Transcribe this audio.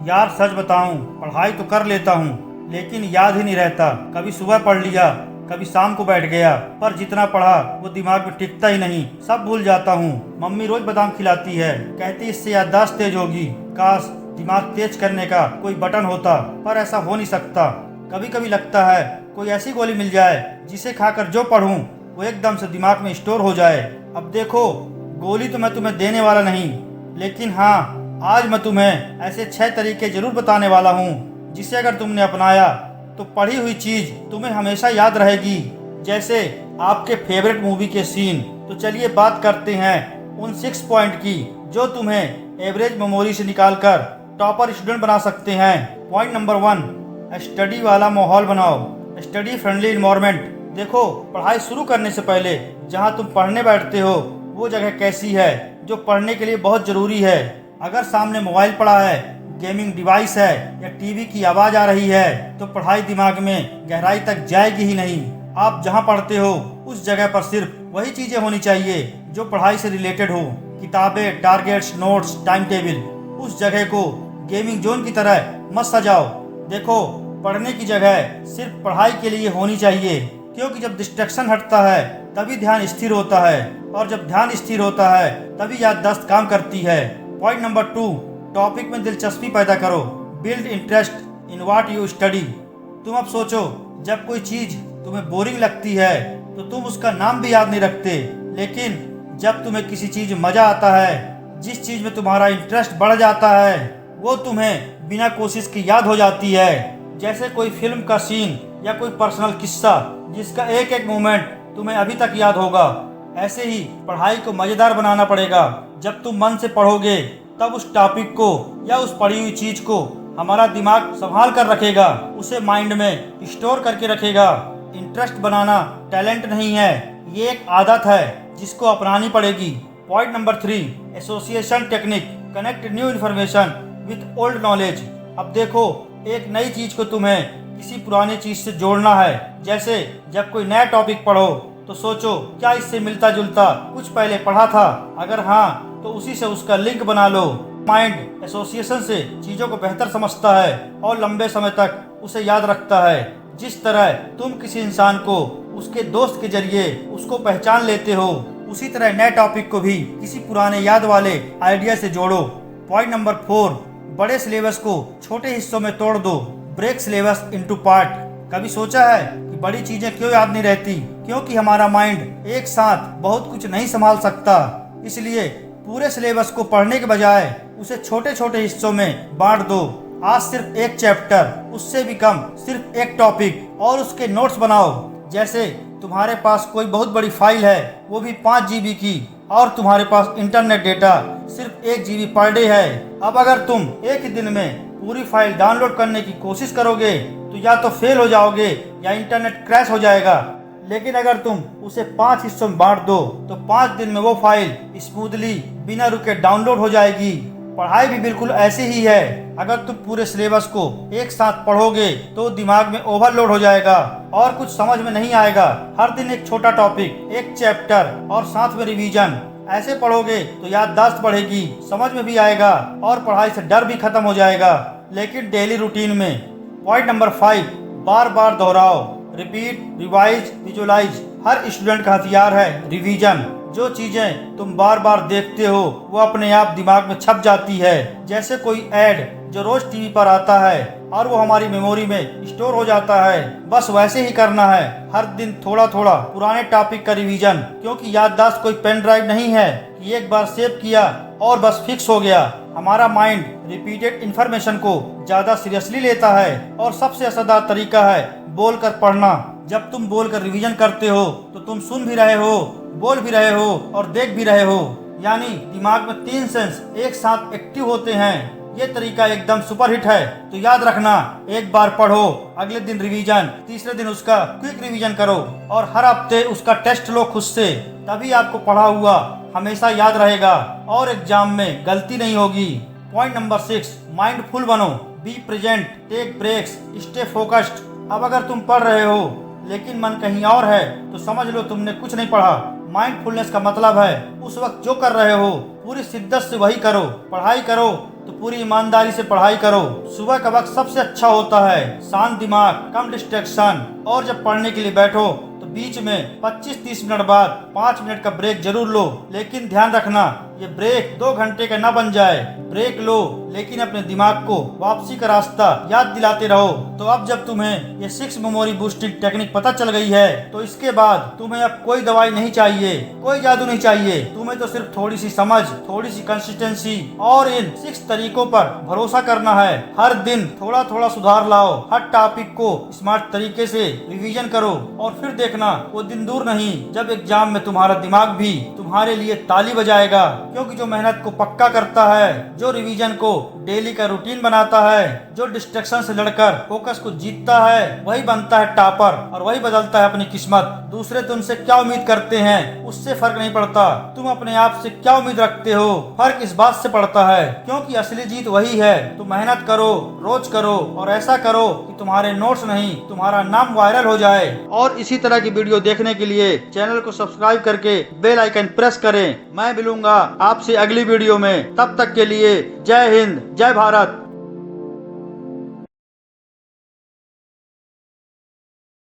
यार सच बताऊं, पढ़ाई तो कर लेता हूँ लेकिन याद ही नहीं रहता। कभी सुबह पढ़ लिया, कभी शाम को बैठ गया, पर जितना पढ़ा वो दिमाग में टिकता ही नहीं, सब भूल जाता हूँ। मम्मी रोज बादाम खिलाती है, कहती इससे याददाश्त तेज होगी। काश दिमाग तेज करने का कोई बटन होता, पर ऐसा हो नहीं सकता। कभी कभी लगता है कोई ऐसी गोली मिल जाए जिसे खाकर जो पढ़ूं वो एकदम से दिमाग में स्टोर हो जाए। अब देखो, गोली तो मैं तुम्हें देने वाला नहीं, लेकिन हाँ, आज मैं तुम्हें ऐसे 6 तरीके जरूर बताने वाला हूँ जिसे अगर तुमने अपनाया तो पढ़ी हुई चीज तुम्हें हमेशा याद रहेगी, जैसे आपके फेवरेट मूवी के सीन। तो चलिए बात करते हैं उन 6 पॉइंट की जो तुम्हें एवरेज मेमोरी से निकालकर टॉपर स्टूडेंट बना सकते हैं। पॉइंट नंबर 1, स्टडी वाला माहौल बनाओ। Study friendly environment. देखो, पढ़ाई शुरू करने से पहले जहाँ तुम पढ़ने बैठते हो वो जगह कैसी है जो पढ़ने के लिए बहुत जरूरी है। अगर सामने मोबाइल पड़ा है, गेमिंग डिवाइस है या टीवी की आवाज आ रही है तो पढ़ाई दिमाग में गहराई तक जाएगी ही नहीं। आप जहाँ पढ़ते हो उस जगह पर सिर्फ वही चीजें होनी चाहिए जो पढ़ाई से रिलेटेड हो। किताबें, टारगेट्स, नोट्स, टाइम टेबल। उस जगह को गेमिंग जोन की तरह मत सजाओ। देखो, पढ़ने की जगह सिर्फ पढ़ाई के लिए होनी चाहिए, क्योंकि जब डिस्ट्रैक्शन हटता है तभी ध्यान स्थिर होता है, और जब ध्यान स्थिर होता है तभी याददाश्त काम करती है। पॉइंट नंबर 2, टॉपिक में दिलचस्पी पैदा करो। Build interest in what you study. तुम अब सोचो, जब कोई चीज तुम्हें बोरिंग लगती है तो तुम उसका नाम भी याद नहीं रखते, लेकिन जब तुम्हें किसी चीज में मजा आता है, जिस चीज में तुम्हारा इंटरेस्ट बढ़ जाता है, वो तुम्हें बिना कोशिश के याद हो जाती है। जैसे कोई फिल्म का सीन या कोई पर्सनल किस्सा जिसका एक एक मोमेंट तुम्हें अभी तक याद होगा। ऐसे ही पढ़ाई को मजेदार बनाना पड़ेगा। जब तुम मन से पढ़ोगे तब उस टॉपिक को या उस पढ़ी हुई चीज को हमारा दिमाग संभाल कर रखेगा, उसे माइंड में स्टोर करके रखेगा। इंटरेस्ट बनाना टैलेंट नहीं है, ये एक आदत है जिसको अपनानी पड़ेगी। Point number 3, association technique. Connect new information with old knowledge. अब देखो, एक नई चीज को तुम्हें किसी पुरानी चीज से जोड़ना है। जैसे जब कोई नया टॉपिक पढ़ो तो सोचो, क्या इससे मिलता जुलता कुछ पहले पढ़ा था? अगर हाँ, तो उसी से उसका लिंक बना लो। माइंड एसोसिएशन से चीजों को बेहतर समझता है और लंबे समय तक उसे याद रखता है। जिस तरह तुम किसी इंसान को उसके दोस्त के जरिए उसको पहचान लेते हो, उसी तरह नए टॉपिक को भी किसी पुराने याद वाले आइडिया से जोड़ो। पॉइंट नंबर 4, बड़े सिलेबस को छोटे हिस्सों में तोड़ दो। Break syllabus into part. कभी सोचा है कि बड़ी चीजें क्यों याद नहीं रहती? क्योंकि हमारा माइंड एक साथ बहुत कुछ नहीं संभाल सकता। इसलिए पूरे सिलेबस को पढ़ने के बजाय उसे छोटे छोटे हिस्सों में बांट दो। आज सिर्फ एक चैप्टर, उससे भी कम सिर्फ एक टॉपिक, और उसके नोट्स बनाओ। जैसे तुम्हारे पास कोई बहुत बड़ी फाइल है, वो भी 5 GB की, और तुम्हारे पास इंटरनेट डेटा सिर्फ 1 GB पर डे है। अब अगर तुम एक ही दिन में पूरी फाइल डाउनलोड करने की कोशिश करोगे तो या तो फेल हो जाओगे या इंटरनेट क्रैश हो जाएगा। लेकिन अगर तुम उसे 5 हिस्सों में बांट दो तो 5 दिन में वो फाइल स्मूथली बिना रुके डाउनलोड हो जाएगी। पढ़ाई भी बिल्कुल ऐसे ही है। अगर तुम पूरे सिलेबस को एक साथ पढ़ोगे तो दिमाग में ओवरलोड हो जाएगा और कुछ समझ में नहीं आएगा। हर दिन एक छोटा टॉपिक, एक चैप्टर और साथ में रिवीजन। ऐसे पढ़ोगे तो याददाश्त बढ़ेगी, समझ में भी आएगा और पढ़ाई से डर भी खत्म हो जाएगा। लेकिन डेली रूटीन में। पॉइंट नंबर 5, बार बार दोहराओ। Repeat, revise, visualise. हर स्टूडेंट का हथियार है रिवीजन। जो चीजें तुम बार बार देखते हो वो अपने आप दिमाग में छप जाती है। जैसे कोई ऐड जो रोज टीवी पर आता है और वो हमारी मेमोरी में स्टोर हो जाता है, बस वैसे ही करना है। हर दिन थोड़ा थोड़ा पुराने टॉपिक का रिवीजन, क्योंकि याददाश्त कोई पेन ड्राइव नहीं है कि एक बार सेव किया और बस फिक्स हो गया। हमारा माइंड रिपीटेड इन्फॉर्मेशन को ज्यादा सीरियसली लेता है और सबसे असरदार तरीका है बोलकर पढ़ना। जब तुम बोलकर रिवीजन करते हो तो तुम सुन भी रहे हो, बोल भी रहे हो और देख भी रहे हो, यानी दिमाग में 3 सेंस एक साथ एक्टिव होते हैं। ये तरीका एकदम सुपरहिट है। तो याद रखना, एक बार पढ़ो, अगले दिन रिवीजन, तीसरे दिन उसका क्विक रिवीजन करो और हर हफ्ते उसका टेस्ट लो खुद से। तभी आपको पढ़ा हुआ हमेशा याद रहेगा और एग्जाम में गलती नहीं होगी। पॉइंट नंबर 6, माइंडफुल बनो। Be present, take breaks, stay focused. अब अगर तुम पढ़ रहे हो लेकिन मन कहीं और है तो समझ लो तुमने कुछ नहीं पढ़ा। माइंडफुलनेस का मतलब है उस वक्त जो कर रहे हो पूरी शिद्दत से वही करो। पढ़ाई करो तो पूरी ईमानदारी से पढ़ाई करो। सुबह का वक्त सबसे अच्छा होता है, शांत दिमाग, कम डिस्ट्रैक्शन। और जब पढ़ने के लिए बैठो तो बीच में 25-30 मिनट बाद 5 मिनट का ब्रेक जरूर लो। लेकिन ध्यान रखना, ये ब्रेक 2 घंटे का ना बन जाए। ब्रेक लो लेकिन अपने दिमाग को वापसी का रास्ता याद दिलाते रहो। तो अब जब तुम्हें ये 6 मेमोरी बूस्टिंग टेक्निक पता चल गई है तो इसके बाद तुम्हें अब कोई दवाई नहीं चाहिए, कोई जादू नहीं चाहिए। तुम्हें तो सिर्फ थोड़ी सी समझ, थोड़ी सी कंसिस्टेंसी और इन 6 तरीकों पर भरोसा करना है। हर दिन थोड़ा थोड़ा सुधार लाओ, हर टॉपिक को स्मार्ट तरीके से रिवीजन करो और फिर देखना वो दिन दूर नहीं जब एग्जाम में तुम्हारा दिमाग भी तुम्हारे लिए ताली बजाएगा। क्योंकि जो मेहनत को पक्का करता है, जो रिवीजन को डेली का रूटीन बनाता है, जो डिस्ट्रैक्शन से लड़कर फोकस को जीतता है, वही बनता है टॉपर और वही बदलता है अपनी किस्मत। दूसरे तुमसे क्या उम्मीद करते हैं उससे फर्क नहीं पड़ता, तुम अपने आप से क्या उम्मीद रखते हो फर्क इस बात से पड़ता है। क्योंकि असली जीत वही है। तुम मेहनत करो, रोज करो और ऐसा करो कि तुम्हारे नोट्स नहीं, तुम्हारा नाम वायरल हो जाए। और इसी तरह की वीडियो देखने के लिए चैनल को सब्सक्राइब करके बेल आइकन प्रेस करें। मैं मिलूंगा आपसे अगली वीडियो में, तब तक के लिए जय हिंद, जय भारत।